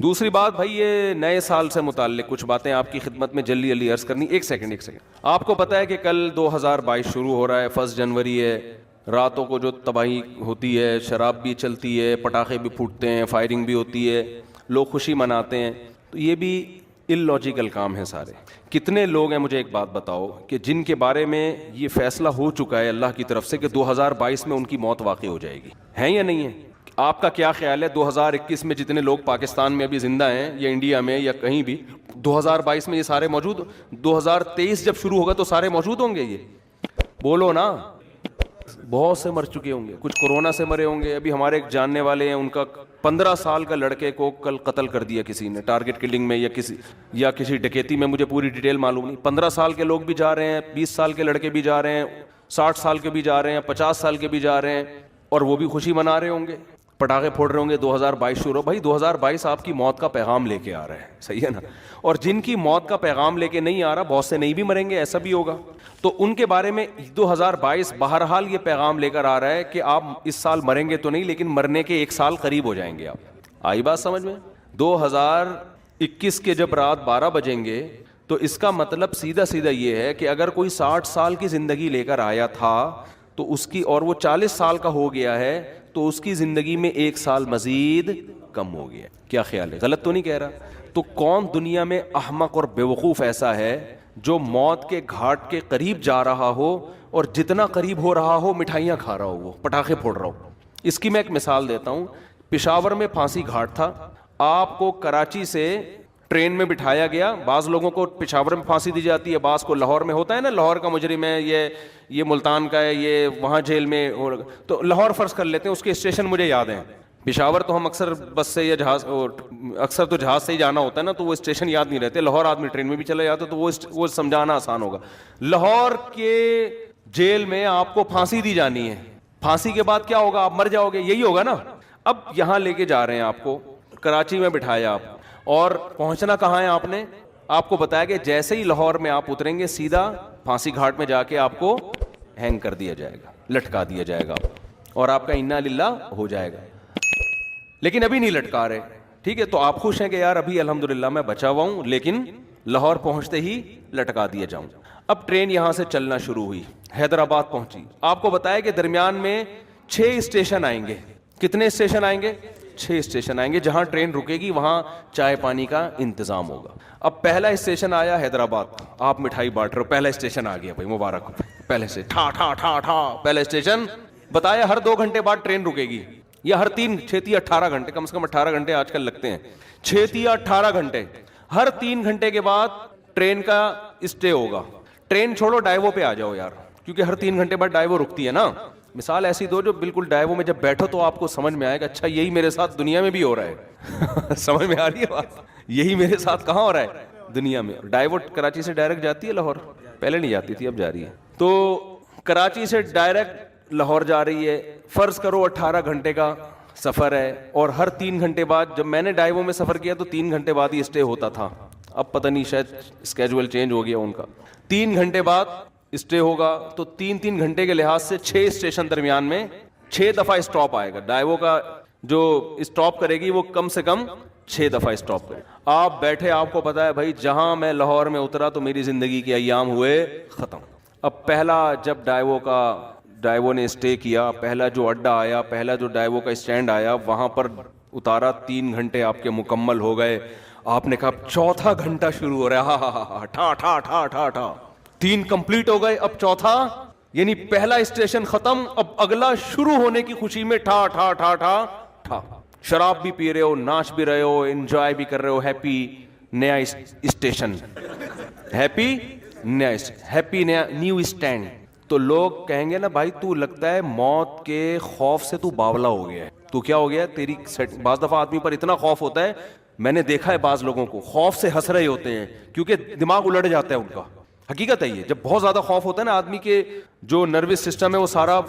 دوسری بات بھائی، یہ نئے سال سے متعلق کچھ باتیں آپ کی خدمت میں جلدی عرض کرنی. ایک سیکنڈ. آپ کو پتا ہے کہ کل 2022 شروع ہو رہا ہے, 1 جنوری ہے. راتوں کو جو تباہی ہوتی ہے, شراب بھی چلتی ہے, پٹاخے بھی پھوٹتے ہیں, فائرنگ بھی ہوتی ہے, لوگ خوشی مناتے ہیں, تو یہ بھی اللاجیکل کام ہے سارے. کتنے لوگ ہیں, مجھے ایک بات بتاؤ, کہ جن کے بارے میں یہ فیصلہ ہو چکا ہے اللہ کی طرف سے کہ 2022 میں ان کی موت واقع ہو جائے گی, ہیں یا نہیں ہے؟ آپ کا کیا خیال ہے 2021 میں جتنے لوگ پاکستان میں ابھی زندہ ہیں یا انڈیا میں یا کہیں بھی, 2022 میں یہ سارے موجود, 2023 جب شروع ہوگا تو سارے موجود ہوں گے؟ یہ بولو نا. بہت سے مر چکے ہوں گے, کچھ کورونا سے مرے ہوں گے. ابھی ہمارے ایک جاننے والے ہیں, ان کا 15 سال کا لڑکے کو کل قتل کر دیا کسی نے ٹارگٹ کلنگ میں یا کسی ڈکیتی میں, مجھے پوری ڈیٹیل معلوم نہیں. 15 سال کے لوگ بھی جا رہے ہیں, 20 سال کے لڑکے بھی جا رہے ہیں, 60 سال کے بھی جا رہے ہیں, 50 سال کے بھی جا رہے ہیں, اور وہ بھی خوشی منا رہے ہوں گے, پٹاخے پھوڑ رہے ہوں گے. 2022 شروع. بھائی 2022 آپ کی موت کا پیغام لے کے آ رہا ہے, صحیح ہے نا؟ اور جن کی موت کا پیغام لے کے نہیں آ رہا, بہت سے نہیں بھی مریں گے, ایسا بھی ہوگا. تو ان کے بارے میں 2022 بہرحال یہ پیغام لے کر آ رہا ہے کہ آپ اس سال مریں گے تو نہیں, لیکن مرنے کے 1 سال قریب ہو جائیں گے آپ. آئی بات سمجھ میں؟ 2021 کے جب رات 12 بجیں گے تو اس کا مطلب سیدھا سیدھا یہ ہے کہ اگر کوئی 60 سال کی زندگی لے کر آیا تھا تو اس کی, اور وہ 40 سال کا ہو گیا ہے, تو اس کی زندگی میں 1 سال مزید کم ہو گیا. کیا خیال ہے؟ غلط تو نہیں کہہ رہا؟ تو کون دنیا میں احمق اور بیوقوف ایسا ہے جو موت کے گھاٹ کے قریب جا رہا ہو اور جتنا قریب ہو رہا ہو مٹھائیاں کھا رہا ہو, وہ پٹاخے پھوڑ رہا ہو؟ اس کی میں ایک مثال دیتا ہوں. پشاور میں پھانسی گھاٹ تھا, آپ کو کراچی سے ٹرین میں بٹھایا گیا. بعض لوگوں کو پشاور میں پھانسی دی جاتی ہے, بعض کو لاہور میں. ہوتا ہے نا, لاہور کا مجرم ہے, یہ ملتان کا ہے, یہ وہاں جیل میں, تو لاہور فرض کر لیتے ہیں. اس کے اسٹیشن مجھے یاد ہیں. پشاور تو ہم اکثر بس سے یا جہاز, اکثر تو جہاز سے ہی جانا ہوتا ہے نا, تو وہ اسٹیشن یاد نہیں رہتے. لاہور آدمی ٹرین میں بھی چلا جاتا تو وہ سمجھانا آسان ہوگا. لاہور کے جیل میں آپ کو پھانسی دی جانی ہے. پھانسی کے بعد کیا ہوگا؟ آپ مر جاؤ گے, یہی ہوگا نا. اب یہاں لے کے جا رہے ہیں آپ کو, کراچی میں بٹھایا آپ, اور پہنچنا کہاں ہے آپ نے؟ آپ کو بتایا کہ جیسے ہی لاہور میں آپ اتریں گے سیدھا پھانسی گھاٹ میں جا کے آپ کو ہینگ کر دیا جائے گا, لٹکا دیا جائے گا, اور آپ کا انا للہ ہو جائے گا. لیکن ابھی نہیں لٹکا رہے, ٹھیک ہے؟ تو آپ خوش ہیں کہ یار ابھی الحمدللہ میں بچا ہوا ہوں, لیکن لاہور پہنچتے ہی لٹکا دیا جاؤں. اب ٹرین یہاں سے چلنا شروع ہوئی, حیدرآباد پہنچی. آپ کو بتایا کہ درمیان میں 6 اسٹیشن آئیں گے. کتنے اسٹیشن آئیں گے؟ 6 اسٹیشن آئیں گے. جہاں ٹرین رکے گی وہاں چائے پانی کا انتظام ہوگا. اب پہلا اسٹیشن آیا حیدرآباد, آپ مٹھائی بانٹ رہے ہو, پہلا اسٹیشن آ گیا بھائی, مبارک ہو. پہلے سے ٹھا ٹھا ٹھا ٹھا پہلا اسٹیشن. بتایا ہر 2 گھنٹے بعد ٹرین رکے گی, یا ہر 6 یا 18 گھنٹے, کم سے کم 18 گھنٹے آج کل لگتے ہیں, 6 یا 18 گھنٹے. ہر 3 گھنٹے کے بعد ٹرین کا اسٹے ہوگا. ٹرین چھوڑو, ڈائیو پہ آ جاؤ یار, کیونکہ ہر 3 گھنٹے بعد ڈائیو رکتی ہے نا. مثال ایسی دو جو بالکل ڈائیو میں جب بیٹھو تو آپ کو سمجھ میں آئے گا اچھا یہی میرے ساتھ دنیا میں بھی ہو رہا ہے. سمجھ میں آ رہی ہے بات؟ یہی میرے ساتھ کہاں ہو رہا ہے دنیا میں. ڈائیو کراچی سے ڈائریکٹ جاتی ہے لاہور, پہلے نہیں جاتی تھی, اب جا رہی ہے. تو کراچی سے ڈائریکٹ لاہور جا رہی ہے. فرض کرو 18 گھنٹے کا سفر ہے, اور ہر 3 گھنٹے بعد, جب میں نے ڈائیو میں سفر کیا تو 3 گھنٹے بعد ہی اسٹے ہوتا تھا. اب پتہ نہیں شاید اسکیجول چینج ہو گیا ان کا. 3 گھنٹے بعد اسٹے ہوگا, تو 3 گھنٹے کے لحاظ سے 6 اسٹیشن درمیان میں 6 دفعہ اسٹاپ آئے گا. ڈائیو کا جو اسٹاپ کرے گی وہ کم سے کم 6 دفعہ اسٹاپ کرے. آپ بیٹھے, آپ کو پتا ہے بھائی جہاں میں لاہور میں اترا تو میری زندگی کے ایام ہوئے ختم. اب پہلا جب ڈائیو نے اسٹے کیا, پہلا جو اڈا آیا, پہلا جو ڈائیو کا اسٹینڈ آیا, وہاں پر اتارا. 3 گھنٹے آپ کے مکمل ہو گئے. آپ نے کہا 4تھا گھنٹہ شروع ہو رہا ہے, ہاں ٹھا ٹھا ٹھا ٹھا ٹھا, 3 کمپلیٹ ہو گئے, اب 4تھا, یعنی پہلا اسٹیشن ختم, اب اگلا شروع ہونے کی خوشی میں ٹھا ٹھا ٹھا ٹھا ٹھا. شراب بھی پی رہے ہو, ناچ بھی رہے ہو, انجوائے بھی کر رہے ہو. ہیپی نیا اسٹیشن, ہیپی نیا نیو اسٹینڈ. تو لوگ کہیں گے نا بھائی تو لگتا ہے موت کے خوف سے تو باولا ہو گیا ہے, تو کیا ہو گیا تیری. بعض دفعہ آدمی پر اتنا خوف ہوتا ہے, میں نے دیکھا ہے بعض لوگوں کو خوف سے ہنس رہے ہوتے ہیں کیونکہ دماغ الٹ جاتا ہے ان کا. حقیقت ہے یہ, جب بہت زیادہ خوف ہوتا ہے نا آدمی کے جو نروس سسٹم ہے وہ سارا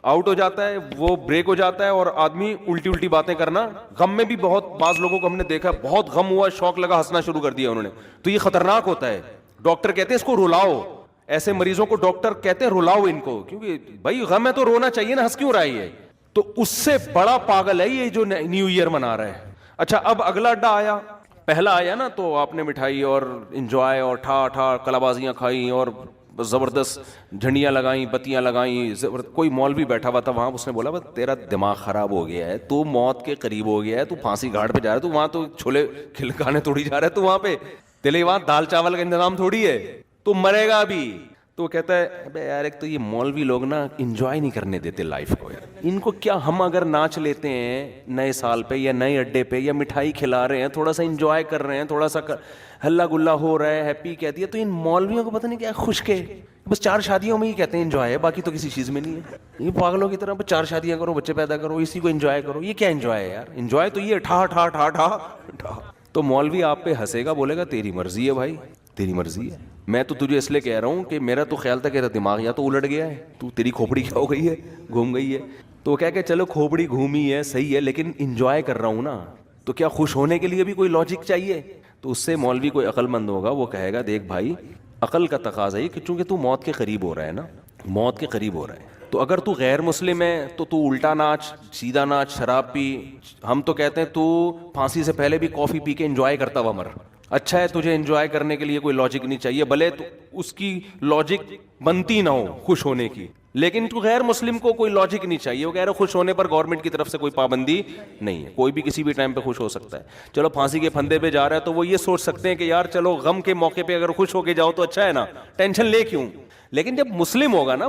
آؤٹ ہو جاتا ہے, وہ بریک ہو جاتا ہے, اور آدمی الٹی باتیں کرنا. غم میں بھی بہت بعض لوگوں کو ہم نے دیکھا, بہت غم ہوا, شوق لگا, ہنسنا شروع کر دیا انہوں نے, تو یہ خطرناک ہوتا ہے. ڈاکٹر کہتے ہیں اس کو رلاؤ, ایسے مریضوں کو ڈاکٹر کہتے ہیں رلاؤ ان کو, کیونکہ بھائی غم ہے تو رونا چاہیے نا, ہنس کیوں رہا ہے یہ. تو اس سے بڑا پاگل ہے یہ جو نیو ایئر منا رہا ہے. اچھا اب اگلا اڈا آیا, پہلا آیا نا تو آپ نے مٹھائی اور انجوائے اور ٹھا ٹھا کلا بازیاں کھائیں اور زبردست جھنڈیاں لگائیں, بتیاں لگائیں. کوئی مولوی بیٹھا ہوا تھا وہاں, اس نے بولا بس تیرا دماغ خراب ہو گیا ہے, تو موت کے قریب ہو گیا ہے, تو پھانسی گھاٹ پہ جا رہا ہے, تو وہاں تو چھولے کھلکانے تھوڑی جا رہا ہے, تو وہاں پہ تیرے وہاں دال چاول کا انتظام تھوڑی ہے, تو مرے گا ابھی. تو وہ کہتا ہے ابے یار ایک تو یہ مولوی لوگ نا انجوائے نہیں کرنے دیتے لائف کو یار, ان کو کیا, ہم اگر ناچ لیتے ہیں نئے سال پہ یا نئے اڈے پہ یا مٹھائی کھلا رہے ہیں, تھوڑا سا انجوائے کر رہے ہیں, تھوڑا سا ہلا گلا ہو رہا ہے, ہیپی کہتی ہے, تو ان مولویوں کو پتہ نہیں کیا خشک ہے, بس 4 شادیوں میں ہی کہتے ہیں انجوائے ہے, باقی تو کسی چیز میں نہیں ہے. یہ پاگلوں کی طرح بس 4 شادیاں کرو, بچے پیدا کرو, اسی کو انجوائے کرو. یہ کیا انجوائے ہے یار, انجوائے تو یہ ٹھا ٹھا ٹھا ٹھا ٹھا. تو مولوی آپ پہ ہنسے گا, بولے گا تیری مرضی ہے بھائی, تیری مرضی ہے, میں تو تجھے اس لیے کہہ رہا ہوں کہ میرا تو خیال تھا کہ تیرا دماغ یا تو الٹ گیا ہے, تو تیری کھوپڑی کیا ہو گئی ہے, گھوم گئی ہے. تو وہ کہہ کہ چلو کھوپڑی گھومی ہے صحیح ہے, لیکن انجوائے کر رہا ہوں نا, تو کیا خوش ہونے کے لیے بھی کوئی لاجک چاہیے. تو اس سے مولوی کوئی عقل مند ہوگا, وہ کہے گا دیکھ بھائی عقل کا تقاضا ہے کہ چونکہ تو موت کے قریب ہو رہا ہے نا, موت کے قریب ہو رہا ہے, تو اگر تو غیر مسلم ہے تو الٹا ناچ, سیدھا ناچ, شراب پی. ہم تو کہتے ہیں تو پھانسی سے پہلے بھی کافی پی کے انجوائے کرتا ہوا مر. اچھا ہے, تجھے انجوائے کرنے کے لیے کوئی لاجک نہیں چاہیے, بھلے تو اس کی لاجک بنتی نہ ہو خوش ہونے کی, لیکن تو غیر مسلم کو کوئی لاجک نہیں چاہیے. وہ کہہ رہے خوش ہونے پر گورنمنٹ کی طرف سے کوئی پابندی نہیں ہے, کوئی بھی کسی بھی ٹائم پہ خوش ہو سکتا ہے. چلو پھانسی کے پھندے پہ جا رہا ہے تو وہ یہ سوچ سکتے ہیں کہ یار چلو غم کے موقع پہ اگر خوش ہو کے جاؤ تو اچھا ہے نا, ٹینشن لے کیوں. لیکن جب مسلم ہوگا نا,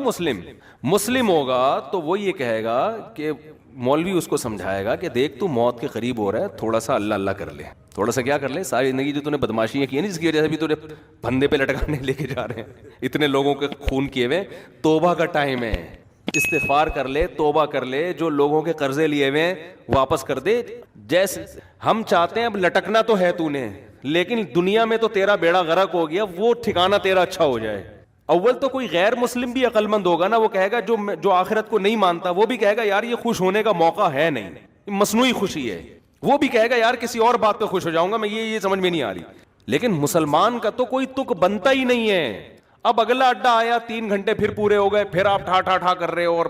مسلم ہوگا تو وہ یہ کہے گا کہ مولوی اس کو سمجھائے گا کہ دیکھ تو موت کے قریب ہو رہا ہے, تھوڑا سا اللہ اللہ کر لے, تھوڑا سا کیا کر لے, ساری زندگی جو تو نے بدماشیاں کی ہیں جس کی وجہ سے بھی تو نے پھندے پہ لٹکانے لے کے جا رہے ہیں, اتنے لوگوں کے خون کیے ہوئے, توبہ کا ٹائم ہے, استغفار کر لے, توبہ کر لے, جو لوگوں کے قرضے لیے ہوئے واپس کر دے. جیسے ہم چاہتے ہیں اب لٹکنا تو ہے تو نے, لیکن دنیا میں تو تیرا بیڑا غرق ہو گیا, وہ ٹھکانہ تیرا اچھا ہو جائے. اول تو کوئی غیر مسلم بھی عقل مند ہوگا نا, وہ کہے گا جو آخرت کو نہیں مانتا, وہ بھی کہے گا یار یہ خوش ہونے کا موقع ہے نہیں, مصنوعی خوشی ہے. وہ بھی کہے گا یار کسی اور بات پہ خوش ہو جاؤں گا میں, یہ سمجھ میں نہیں آ رہی. لیکن مسلمان کا تو کوئی تک بنتا ہی نہیں ہے. اب اگلا اڈا آیا, 3 گھنٹے پھر پورے ہو گئے, پھر آپ ٹھا ٹھا ٹھا کر رہے ہو,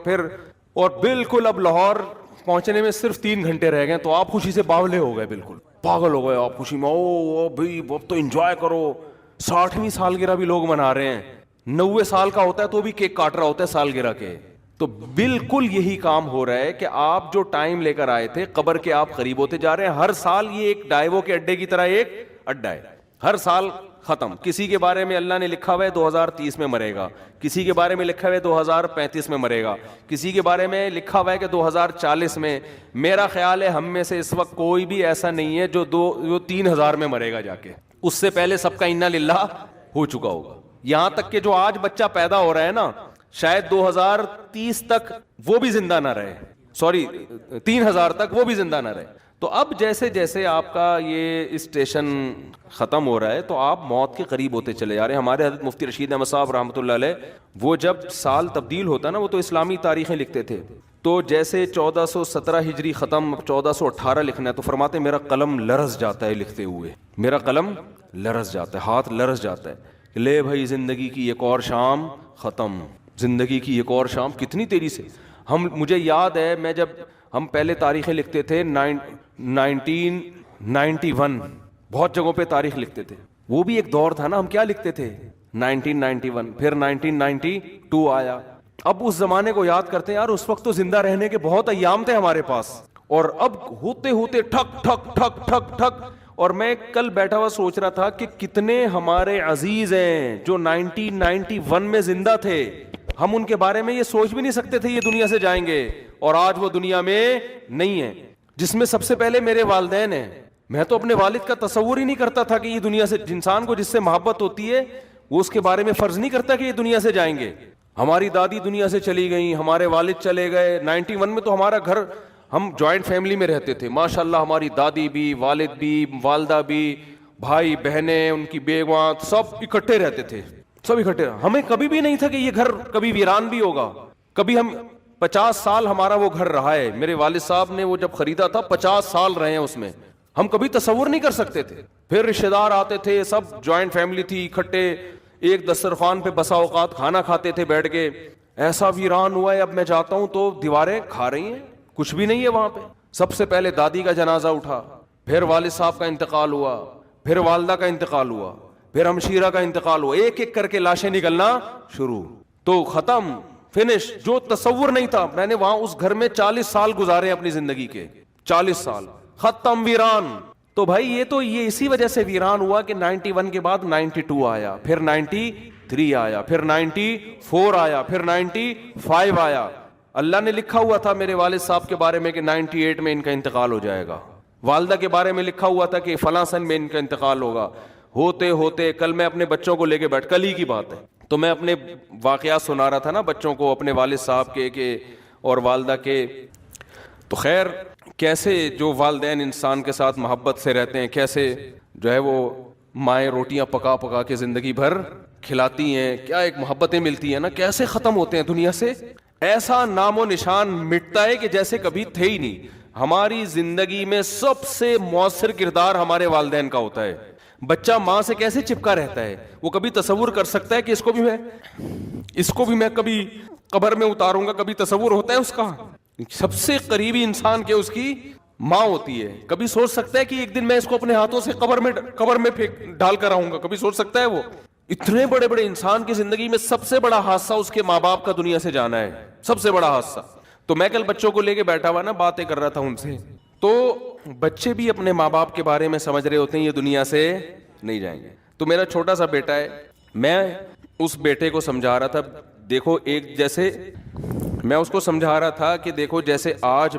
اور بالکل اب لاہور پہنچنے میں صرف 3 گھنٹے رہ گئے, تو آپ خوشی سے باولے ہو گئے, بالکل پاگل ہو گئے آپ خوشی میں. او بھائی اب تو انجوائے کرو, 60ویں سالگرہ بھی لوگ منا رہے ہیں, 90 سال کا ہوتا ہے تو بھی کیک کاٹ رہا ہوتا ہے سالگرہ کے. تو بالکل یہی کام ہو رہا ہے کہ آپ جو ٹائم لے کر آئے تھے قبر کے, آپ قریب ہوتے جا رہے ہیں. ہر سال یہ ایک ڈائیوو کے اڈے کی طرح ایک اڈا ہے, ہر سال ختم. کسی کے بارے میں اللہ نے لکھا ہوا ہے 2030 میں مرے گا, کسی کے بارے میں لکھا ہوا ہے 2035 میں مرے گا, کسی کے بارے میں لکھا ہوا ہے کہ 2040 میں. میرا خیال ہے ہم میں سے اس وقت کوئی بھی ایسا نہیں ہے جو 3000 میں مرے گا جا کے, اس سے پہلے سب کا انا للہ ہو چکا ہوگا. یہاں تک کہ جو آج بچہ پیدا ہو رہا ہے نا, شاید 2030 تک وہ بھی زندہ نہ رہے, 3000 تک وہ بھی زندہ نہ رہے. تو اب جیسے جیسے آپ کا یہ اسٹیشن ختم ہو رہا ہے تو آپ موت کے قریب ہوتے چلے جا رہے ہیں. ہمارے حضرت مفتی رشید احمد صاحب رحمۃ اللہ علیہ, وہ جب سال تبدیل ہوتا نا, وہ تو اسلامی تاریخیں لکھتے تھے. تو جیسے 1417 ہجری ختم, 1418 لکھنا ہے, تو فرماتے میرا قلم لرز جاتا ہے لکھتے ہوئے, میرا قلم لرز جاتا ہے, ہاتھ لرز جاتا ہے. لے بھائی زندگی کی ایک اور شام ختم, زندگی کی ایک اور شام. کتنی تیزی سے مجھے یاد ہے, میں جب ہم پہلے تاریخیں لکھتے تھے 1991, بہت جگہوں پہ تاریخ لکھتے تھے, وہ بھی ایک دور تھا نا. ہم کیا لکھتے تھے 1991, پھر 1992 آیا. اب اس زمانے کو یاد کرتے ہیں, یار اس وقت تو زندہ رہنے کے بہت ایام تھے ہمارے پاس, اور اب ہوتے ہوتے ٹھک ٹھک ٹھک ٹھک ٹھک. اور میں کل بیٹھا ہوا سوچ رہا تھا کہ کتنے ہمارے عزیز ہیں جو 1991 میں زندہ تھے, ہم ان کے بارے میں یہ سوچ بھی نہیں سکتے تھے یہ دنیا سے جائیں گے, اور آج وہ دنیا میں نہیں ہے. جس میں سب سے پہلے میرے والدین ہیں. میں تو اپنے والد کا تصور ہی نہیں کرتا تھا کہ یہ دنیا سے, انسان کو جس سے محبت ہوتی ہے وہ اس کے بارے میں فرض نہیں کرتا کہ یہ دنیا سے جائیں گے. ہماری دادی دنیا سے چلی گئیں, ہمارے والد چلے گئے. 91 میں تو ہمارا گھر, ہم جوائنٹ فیملی میں رہتے تھے ماشاءاللہ, ہماری دادی بھی, والد بھی, والدہ بھی, بھائی بہنیں, ان کی بیویاں, سب اکٹھے رہتے تھے, سب اکٹھے. ہمیں کبھی بھی نہیں تھا کہ یہ گھر کبھی ویران بھی ہوگا. کبھی ہم 50 سال ہمارا وہ گھر رہا ہے, میرے والد صاحب نے وہ جب خریدا تھا 50 سال رہے ہیں اس میں, ہم کبھی تصور نہیں کر سکتے تھے. پھر رشتہ دار آتے تھے, سب جوائنٹ فیملی تھی, اکٹھے ایک دسترخوان پہ بسا اوقات کھانا کھاتے تھے بیٹھ کے. ایسا ویران ہوا ہے, اب میں جاتا ہوں تو دیواریں کھا رہی ہیں, کچھ بھی نہیں ہے وہاں پہ. سب سے پہلے دادی کا جنازہ اٹھا, پھر والد صاحب کا انتقال ہوا، پھر والدہ کا انتقال ہوا، پھر ہمشیرہ کا انتقال ہوا، ایک ایک کر کے لاشیں نکلنا شروع، تو ختم، فنش. جو تصور نہیں تھا. میں نے وہاں اس گھر میں 40 سال گزارے اپنی زندگی کے، 40 سال ختم، ویران. تو بھائی یہ اسی وجہ سے ویران ہوا کہ 91 کے بعد 92 آیا، پھر 93 آیا، پھر 94 آیا، پھر 95 آیا. اللہ نے لکھا ہوا تھا میرے والد صاحب کے بارے میں کہ 98 میں ان کا انتقال ہو جائے گا. والدہ کے بارے میں لکھا ہوا تھا کہ فلاں سن میں ان کا انتقال ہوگا. ہوتے ہوتے کل میں اپنے بچوں کو لے کے کل ہی کی بات ہے، تو میں اپنے واقعات سنا رہا تھا نا بچوں کو، اپنے والد صاحب کے اور والدہ کے. تو خیر کیسے جو والدین انسان کے ساتھ محبت سے رہتے ہیں، کیسے جو ہے وہ مائیں روٹیاں پکا پکا کے زندگی بھر کھلاتی ہیں، کیا ایک محبتیں ملتی ہیں نا، کیسے ختم ہوتے ہیں دنیا سے. ایسا نام و نشان مٹتا ہے کہ جیسے کبھی تھے ہی نہیں. ہماری زندگی میں سب سے مؤثر کردار ہمارے والدین کا ہوتا ہے. بچہ ماں سے کیسے چپکا رہتا ہے، وہ کبھی تصور کر سکتا ہے کہ اس کو بھی میں کبھی قبر میں اتاروں گا؟ کبھی تصور ہوتا ہے اس کا؟ سب سے قریبی انسان کے اس کی ماں ہوتی ہے. کبھی سوچ سکتا ہے کہ ایک دن میں اس کو اپنے ہاتھوں سے قبر میں ڈال کر آؤں گا؟ کبھی سوچ سکتا ہے وہ؟ اتنے بڑے بڑے انسان کی زندگی میں سب سے بڑا حادثہ اس کے ماں باپ کا دنیا سے جانا ہے، سب سے بڑا حادثہ. تو میں کل بچوں کو لے کے بیٹھا ہوا نا، باتیں کر رہا تھا ان سے، تو بچے بھی اپنے ماں باپ کے بارے میں سمجھ رہے ہوتے ہیں یہ دنیا سے نہیں جائیں گے. تو میرا چھوٹا سا بیٹا ہے، میں اس بیٹے کو سمجھا رہا تھا، دیکھو ایک جیسے میں اس کو سمجھا رہا تھا کہ دیکھو جیسے آج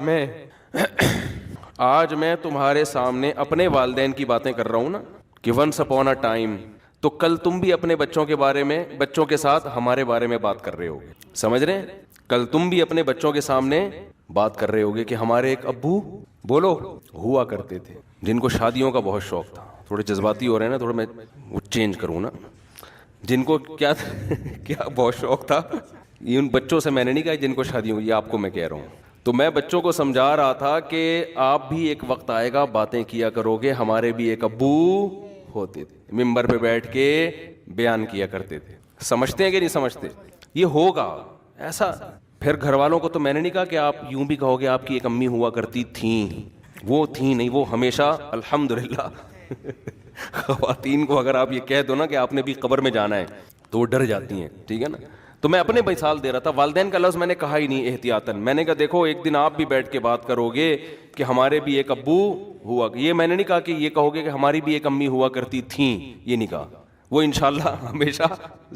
میں تمہارے سامنے اپنے والدین کی باتیں کر رہا ہوں نا کہ ونس اپون اے ٹائم، تو کل تم بھی اپنے بچوں کے بارے میں، بچوں کے ساتھ ہمارے بارے میں بات کر رہے ہوگے. سمجھ رہے ہیں؟ کل تم بھی اپنے بچوں کے سامنے بات کر رہے ہوگے کہ ہمارے ایک ابو بولو ہوا کرتے تھے جن کو شادیوں کا بہت شوق تھا. تھوڑے جذباتی ہو رہے ہیں نا، تھوڑا میں وہ چینج کروں نا. جن کو کیا بہت شوق تھا، یہ ان بچوں سے میں نے نہیں کہا جن کو شادیوں، یہ آپ کو میں کہہ رہا ہوں. تو میں بچوں کو سمجھا رہا تھا کہ آپ بھی ایک وقت آئے گا باتیں کیا کرو گے، ہمارے بھی ایک ابو ہوتے تھے، ممبر پہ بیٹھ کے بیان کیا کرتے تھے. سمجھتے ہیں کہ نہیں سمجھتے؟ یہ ہوگا ایسا. پھر گھر والوں کو تو میں نے نہیں کہا کہ آپ یوں بھی کہو گے آپ کی ایک امی ہوا کرتی تھیں، وہ تھیں نہیں، وہ ہمیشہ الحمدللہ. خواتین کو اگر آپ یہ کہہ دو نا کہ آپ نے بھی قبر میں جانا ہے تو وہ ڈر جاتی ہیں، ٹھیک ہے نا. تو میں اپنے مثال دے رہا تھا، والدین کا لفظ میں نے کہا ہی نہیں احتیاطاً. میں نے کہا دیکھو ایک دن آپ بھی بیٹھ کے بات کرو گے کہ ہمارے بھی ایک ابو ہوا. یہ میں نے نہیں کہا کہ یہ کہو گے کہ ہماری بھی ایک امی ہوا کرتی تھیں، یہ نہیں کہا. وہ انشاءاللہ ہمیشہ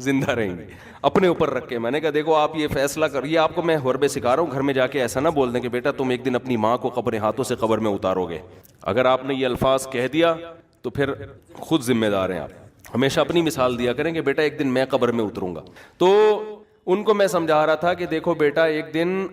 زندہ رہیں گے. اپنے اوپر رکھ کے میں نے کہا دیکھو آپ یہ فیصلہ کر، یہ آپ کو میں حربے سکھا رہا ہوں. گھر میں جا کے ایسا نہ بول دیں کہ بیٹا تم ایک دن اپنی ماں کو اپنے ہاتھوں سے قبر میں اتارو گے. اگر آپ نے یہ الفاظ کہہ دیا تو پھر خود ذمہ دار ہیں آپ. ہمیشہ اپنی مثال دیا کریں کہ بیٹا ایک دن میں قبر میں اتروں گا. تو ان کو میں سمجھا رہا تھا کہ دیکھو بیٹا ایک دن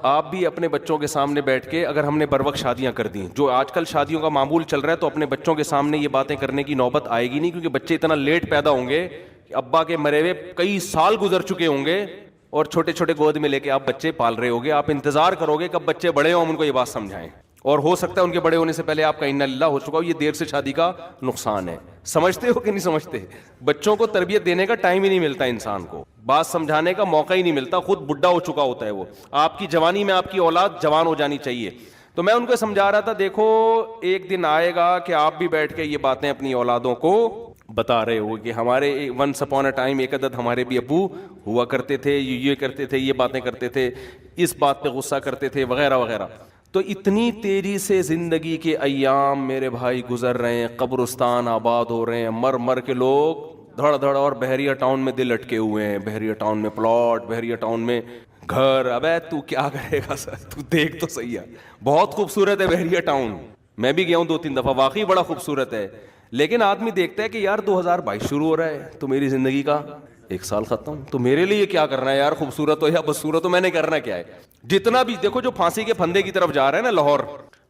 آپ بھی اپنے بچوں کے سامنے بیٹھ کے، اگر ہم نے بر وقت شادیاں کر دیں، جو آج کل شادیوں کا معمول چل رہا ہے، تو اپنے بچوں کے سامنے یہ باتیں کرنے کی نوبت آئے گی نہیں، کیونکہ بچے اتنا لیٹ پیدا ہوں گے کہ ابا کے مرے ہوئے کئی سال گزر چکے ہوں گے اور چھوٹے چھوٹے گود میں لے کے آپ بچے پال رہے ہوگے. آپ انتظار کرو گے کب بچے بڑے ہوں ہم ان کو یہ بات سمجھائیں، اور ہو سکتا ہے ان کے بڑے ہونے سے پہلے آپ کا انا للہ ہو چکا ہو. یہ دیر سے شادی کا نقصان ہے. سمجھتے ہو کہ نہیں سمجھتے؟ بچوں کو تربیت دینے کا ٹائم ہی نہیں ملتا انسان کو، بات سمجھانے کا موقع ہی نہیں ملتا، خود بڈھا ہو چکا ہوتا ہے وہ. آپ کی جوانی میں آپ کی اولاد جوان ہو جانی چاہیے. تو میں ان کو سمجھا رہا تھا دیکھو ایک دن آئے گا کہ آپ بھی بیٹھ کے یہ باتیں اپنی اولادوں کو بتا رہے ہو کہ ہمارے ونس اپون اے ٹائم ایک عدد ہمارے بھی ابو ہوا کرتے تھے، یہ کرتے تھے، یہ باتیں کرتے تھے، اس بات پہ غصہ کرتے تھے، وغیرہ وغیرہ. تو اتنی تیزی سے زندگی کے ایام میرے بھائی گزر رہے ہیں، قبرستان آباد ہو رہے ہیں، مر کے لوگ دھڑ دھڑ. اور بحریہ ٹاؤن میں دل اٹکے ہوئے ہیں، بحریہ ٹاؤن میں پلاٹ، بحریہ ٹاؤن میں گھر. ابے تو کیا کرے گا سر، تو دیکھ تو صحیح ہے. بہت خوبصورت ہے بحریہ ٹاؤن، میں بھی گیا ہوں 2-3 دفعہ، واقعی بڑا خوبصورت ہے. لیکن آدمی دیکھتا ہے کہ یار 2022 شروع ہو رہا ہے تو میری زندگی کا 1 سال ختم، تو میرے لیے کیا کرنا ہے یار، خوبصورت ہو یا بدصورت ہو، میں نے کرنا کیا ہے. جتنا بھی دیکھو جو پھانسی کے پھندے کی طرف جا رہا ہے نا لاہور،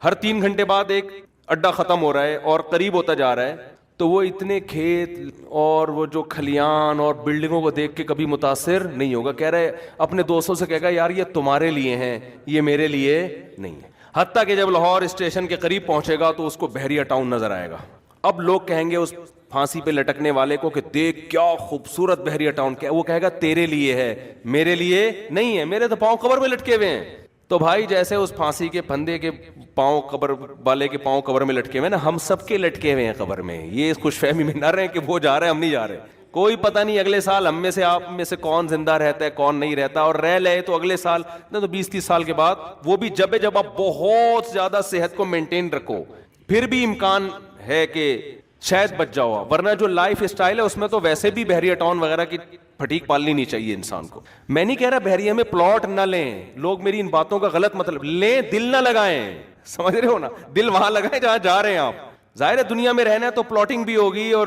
ہر 3 گھنٹے بعد ایک اڈا ختم ہو رہا ہے اور قریب ہوتا جا رہا ہے. تو وہ اتنے کھیت اور وہ جو کھلیان اور بلڈنگوں کو دیکھ کے کبھی متاثر نہیں ہوگا. کہہ رہے اپنے دوستوں سے کہے گا یار یہ تمہارے لیے ہیں، یہ میرے لیے نہیں ہے. حتیٰ کہ جب لاہور اسٹیشن کے قریب پہنچے گا تو اس کو بحریہ ٹاؤن نظر آئے گا. اب لوگ کہیں گے اس پھانسی پہ لٹکنے والے کو کہ دیکھ کیا خوبصورت بحریہ ٹاؤن، کیا وہ کہے گا تیرے لیے ہے، میرے لیے نہیں ہے، میرے تو پاؤں قبر میں لٹکے ہوئے ہیں. تو بھائی جیسے اس پھانسی کے پھندے کے پاؤں قبر والے کے پاؤں قبر میں لٹکے ہوئے نا، ہم سب کے لٹکے ہوئے ہیں قبر میں. یہ اس خوش فہمی میں نہ رہیں کہ وہ جا رہے ہیں ہم نہیں جا رہے. کوئی پتہ نہیں اگلے سال ہم میں سے آپ میں سے کون زندہ رہتا ہے کون نہیں رہتا, اور رہ لے تو اگلے سال نہ تو 20-30 سال کے بعد, وہ بھی جب آپ بہت زیادہ صحت کو مینٹین رکھو پھر بھی امکان ہے کہ شاید بچ جاؤ, ورنہ جو لائف اسٹائل ہے اس میں تو ویسے بھی بحریہ ٹاؤن وغیرہ کی پھٹیک پالنی نہیں چاہیے انسان کو. میں نہیں کہہ رہا بحریہ میں پلاٹ نہ لیں, لوگ میری ان باتوں کا غلط مطلب لیں, دل نہ لگائیں, سمجھ رہے ہو نا, دل وہاں لگائیں جہاں جا رہے ہیں آپ. ظاہر ہے دنیا میں رہنا ہے تو پلاٹنگ بھی ہوگی اور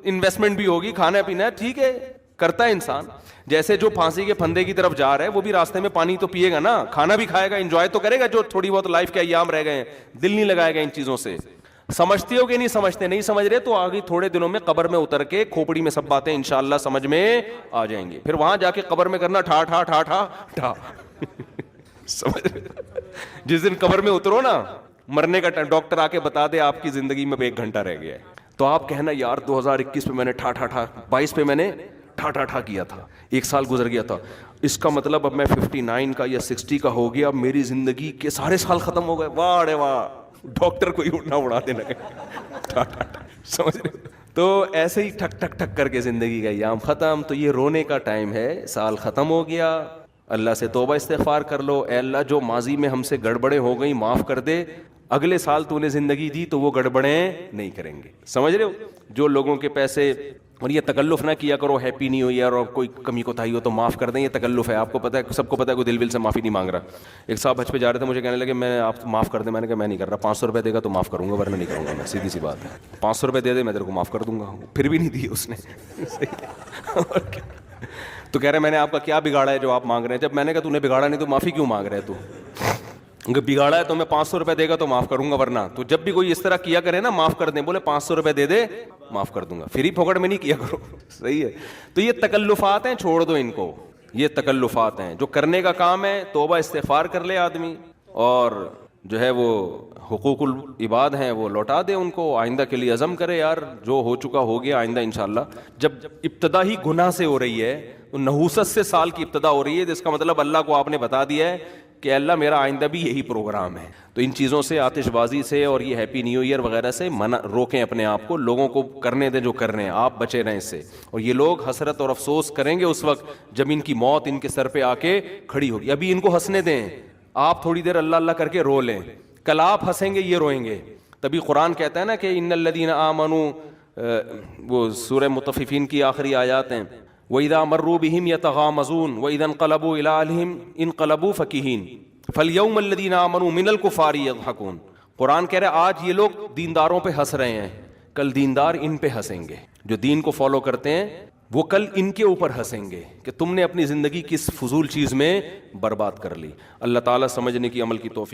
انویسٹمنٹ بھی ہوگی, کھانا پینا ہے ٹھیک ہے کرتا ہے انسان. جیسے جو پھانسی کے پھندے کی طرف جا رہا ہے وہ بھی راستے میں پانی تو پیے گا نا, کھانا بھی کھائے گا, انجوائے تو کرے گا جو تھوڑی بہت لائف کے ایام رہ گئے ہیں. دل نہیں لگائے گا ان چیزوں سے. سمجھتے ہو کہ نہیں سمجھتے؟ نہیں سمجھ رہے تو آگے تھوڑے دنوں میں قبر میں اتر کے کھوپڑی میں سب باتیں انشاءاللہ سمجھ میں آ جائیں گی. پھر وہاں جا کے قبر میں کرنا ٹھا ٹھا ٹھا ٹھا ٹھا. سمجھ رہے؟ جس دن قبر میں اترو نا, مرنے کا ڈاکٹر آ کے بتا دے آپ کی زندگی میں 1 گھنٹہ رہ گیا ہے, تو آپ کہنا یار 2021 پہ میں نے ٹھا ٹھا ٹھا, 22 پہ میں نے ٹھا ٹھا ٹھا کیا تھا, 1 سال گزر گیا تھا, اس کا مطلب اب میں 59 کا یا 60 کا ہو گیا, اب میری زندگی کے سارے سال ختم ہو گئے. واہ رے واہ, ڈاکٹر کو ہی اڑنا اڑا دینا. سمجھ رہے؟ تو ایسے ہی ٹھک ٹھک ٹھک کر کے زندگی کا ایام ختم. تو یہ رونے کا ٹائم ہے, سال ختم ہو گیا, اللہ سے توبہ استغفار کر لو, اے اللہ جو ماضی میں ہم سے گڑبڑیں ہو گئیں معاف کر دے, اگلے سال تو نے زندگی دی تو وہ گڑبڑیں نہیں کریں گے. سمجھ رہے ہو؟ جو لوگوں کے پیسے, اور یہ تکلف نہ کیا کرو ہیپی نیو ایئر, اور کوئی کمی کوتاہی ہو تو معاف کر دیں, یہ تکلف ہے. آپ کو پتہ ہے, سب کو پتہ ہے, کوئی دل سے معافی نہیں مانگ رہا. ایک صاحب حج پہ جا رہے تھے, مجھے کہنے لگے میں آپ معاف کر دیں. میں نے کہا میں نہیں کر رہا, 500 روپے دے گا تو معاف کروں گا ورنہ نہیں کروں گا میں, سیدھی سی بات ہے. 500 روپے دے دے میں تیرے کو معاف کر دوں گا. پھر بھی نہیں دیے اس نے. تو کہہ رہے میں نے آپ کا کیا بگاڑا ہے جو آپ مانگ رہے ہیں؟ جب میں نے کہا تو نے بگاڑا نہیں تو معافی کیوں مانگ رہے تو؟ بگاڑا ہے تو میں 500 روپے دے گا تو معاف کروں گا, ورنہ تو جب بھی کوئی اس طرح کیا کرے نا معاف کر دیں, بولے 500 روپے دے دے معاف کر دوں گا, فری پھوکٹ میں نہیں کیا کرو. صحیح ہے؟ تو یہ تکلفات ہیں, چھوڑ دو ان کو, یہ تکلفات ہیں. جو کرنے کا کام ہے توبہ استغفار کر لے آدمی, اور جو ہے وہ حقوق العباد ہیں وہ لوٹا دے ان کو, آئندہ کے لیے عزم کرے یار جو ہو چکا ہو گیا, آئندہ انشاءاللہ. جب ابتدا ہی گناہ سے ہو رہی ہے تو نحوست سے سال کی ابتدا ہو رہی ہے, تو اس کا مطلب اللہ کو آپ نے بتا دیا ہے کہ اللہ میرا آئندہ بھی یہی پروگرام ہے. تو ان چیزوں سے, آتش بازی سے اور یہ ہیپی نیو ایئر وغیرہ سے روکیں اپنے آپ کو, لوگوں کو کرنے دیں جو کر رہے ہیں, آپ بچے رہیں اس سے. اور یہ لوگ حسرت اور افسوس کریں گے اس وقت جب ان کی موت ان کے سر پہ آ کے کھڑی ہوگی. ابھی ان کو ہنسنے دیں, آپ تھوڑی دیر اللہ اللہ کر کے رو لیں, کل آپ ہنسیں گے یہ روئیں گے. تبھی قرآن کہتا ہے نا کہ ان الذین آمنوا, وہ سورہ مطففین کی آخری آیات ہیں, وَإِذَا مَرُّوا بِهِمْ يَتَغَامَزُونَ وَإِذَا انقلبوا إِلَىٰ أَهْلِهِمْ انقلبوا فَكِهِينَ فَالْيَوْمَ الَّذِينَ آمَنُوا مِنَ الْكُفَّارِ يَضْحَكُونَ. قرآن کہہ رہا ہے آج یہ لوگ دینداروں پہ ہنس رہے ہیں, کل دیندار ان پہ ہنسیں گے. جو دین کو فالو کرتے ہیں وہ کل ان کے اوپر ہنسیں گے کہ تم نے اپنی زندگی کس فضول چیز میں برباد کر لی. اللہ تعالیٰ سمجھنے کی عمل کی توفیق